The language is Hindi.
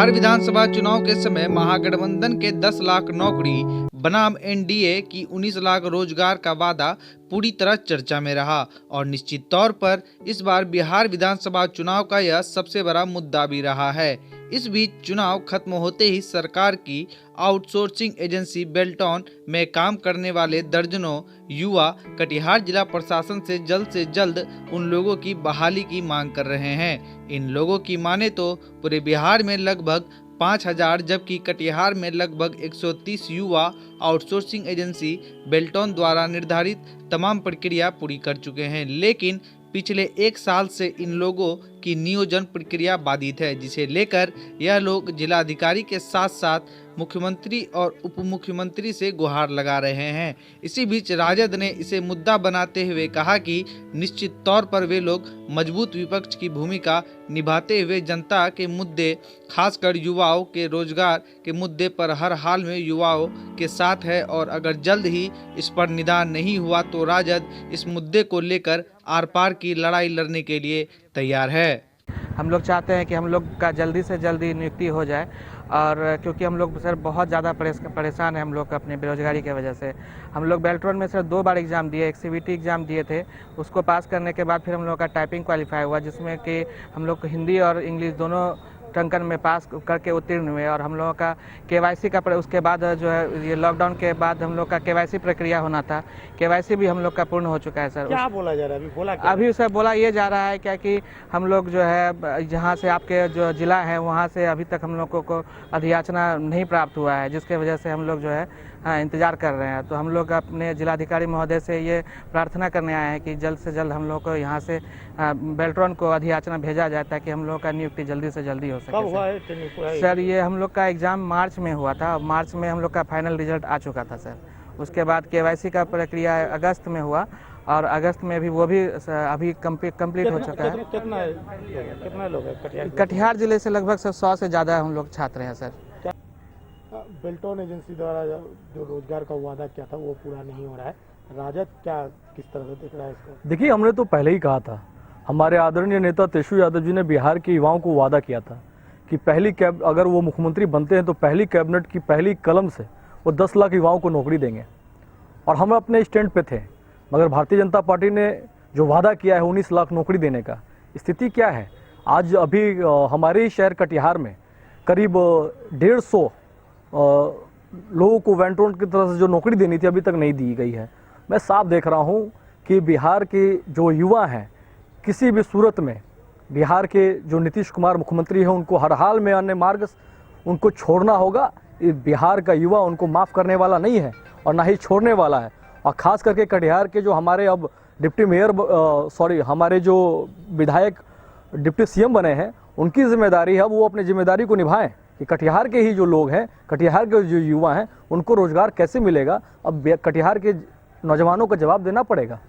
बिहार विधानसभा चुनाव के समय महागठबंधन के 10 लाख नौकरी बनाम एनडीए की 19 लाख रोजगार का वादा पूरी तरह चर्चा में रहा और निश्चित तौर पर इस बार बिहार विधानसभा चुनाव का यह सबसे बड़ा मुद्दा भी रहा है। इस बीच चुनाव खत्म होते ही सरकार की आउटसोर्सिंग एजेंसी बेल्टॉन में काम करने वाले दर्जनों युवा कटिहार जिला प्रशासन से जल्द उन लोगों की बहाली की मांग कर रहे हैं। इन लोगों की माने तो पूरे बिहार में लगभग 5,000 जबकि कटिहार में लगभग 130 युवा आउटसोर्सिंग एजेंसी बेल्टॉन द्वारा निर्धारित तमाम प्रक्रिया पूरी कर चुके हैं, लेकिन पिछले 1 साल से इन लोगों की नियोजन प्रक्रिया बाधित है, जिसे लेकर यह लोग जिलाधिकारी के साथ साथ मुख्यमंत्री और उप मुख्यमंत्री से गुहार लगा रहे हैं। इसी बीच राजद ने इसे मुद्दा बनाते हुए कहा कि निश्चित तौर पर वे लोग मजबूत विपक्ष की भूमिका निभाते हुए जनता के मुद्दे, खासकर युवाओं के रोजगार के मुद्दे पर हर हाल में युवाओं के साथ है और अगर जल्द ही इस पर निदान नहीं हुआ तो राजद इस मुद्दे को लेकर आर पार की लड़ाई लड़ने के लिए तैयार है। हम लोग चाहते हैं कि हम लोग का जल्दी से जल्दी नियुक्ति हो जाए और क्योंकि हम लोग सर बहुत ज़्यादा परेशान हैं हम लोग अपने बेरोजगारी की वजह से। हम लोग बेल्ट्रॉन में सर 2 बार एग्ज़ाम दिए, एक सीबीटी एग्ज़ाम दिए थे, उसको पास करने के बाद फिर हम लोग का टाइपिंग क्वालिफाई हुआ, जिसमें कि हम लोग हिंदी और इंग्लिश दोनों टंकन में पास करके उत्तीर्ण हुए और हम लोगों का केवाईसी का उसके बाद जो है ये लॉकडाउन के बाद हम लोग का केवाईसी प्रक्रिया होना था, केवाईसी भी हम लोग का पूर्ण हो चुका है सर। क्या बोला जा रहा है अभी सर बोला ये जा रहा है क्या कि हम लोग जो है जहाँ से आपके जो जिला है वहाँ से अभी तक हम लोगों को अधियाचना नहीं प्राप्त हुआ है, जिसके वजह से हम लोग जो है इंतज़ार कर रहे हैं। तो हम लोग अपने जिलाधिकारी महोदय से ये प्रार्थना करने आए हैं कि जल्द से जल्द हम लोग को यहाँ से बेल्ट्रॉन को अधियाचना भेजा जाए ताकि हम लोग का नियुक्ति जल्दी से जल्दी हो सके। कब हुआ है सर ये हम लोग का एग्ज़ाम मार्च में हुआ था, मार्च में हम लोग का फाइनल रिजल्ट आ चुका था सर। उसके बाद केवाईसी का प्रक्रिया अगस्त में हुआ और अगस्त में भी वो भी अभी कंप्लीट हो चुका है। कितना लोग हैं कटिहार जिले से लगभग 100 से ज़्यादा हम लोग छात्र हैं सर। बेल्टॉन एजेंसी द्वारा जो रोजगार का वादा किया था वो पूरा नहीं हो रहा है, राजद क्या किस तरह से देख रहा है इसको? देखिए, हमने तो पहले ही कहा था, हमारे आदरणीय नेता तेजस्वी यादव जी ने बिहार के युवाओं को वादा किया था कि अगर वो मुख्यमंत्री बनते हैं तो पहली कैबिनेट की पहली कलम से वो 10 लाख युवाओं को नौकरी देंगे और हम अपने स्टैंड पे थे। मगर भारतीय जनता पार्टी ने जो वादा किया है 19 लाख नौकरी देने का, स्थिति क्या है? आज अभी हमारे शहर कटिहार में करीब 150 लोगों को बेल्ट्रॉन की तरफ से जो नौकरी देनी थी अभी तक नहीं दी गई है। मैं साफ देख रहा हूं कि बिहार के जो युवा हैं किसी भी सूरत में बिहार के जो नीतीश कुमार मुख्यमंत्री हैं उनको हर हाल में अन्य मार्ग उनको छोड़ना होगा। बिहार का युवा उनको माफ़ करने वाला नहीं है और ना ही छोड़ने वाला है। और ख़ास करके कटिहार के जो हमारे अब हमारे जो विधायक डिप्टी सीएम बने हैं उनकी जिम्मेदारी है, वो अपनी जिम्मेदारी को निभाएं कि कटिहार के ही जो लोग हैं, कटिहार के जो युवा हैं उनको रोज़गार कैसे मिलेगा। अब कटिहार के नौजवानों को जवाब देना पड़ेगा।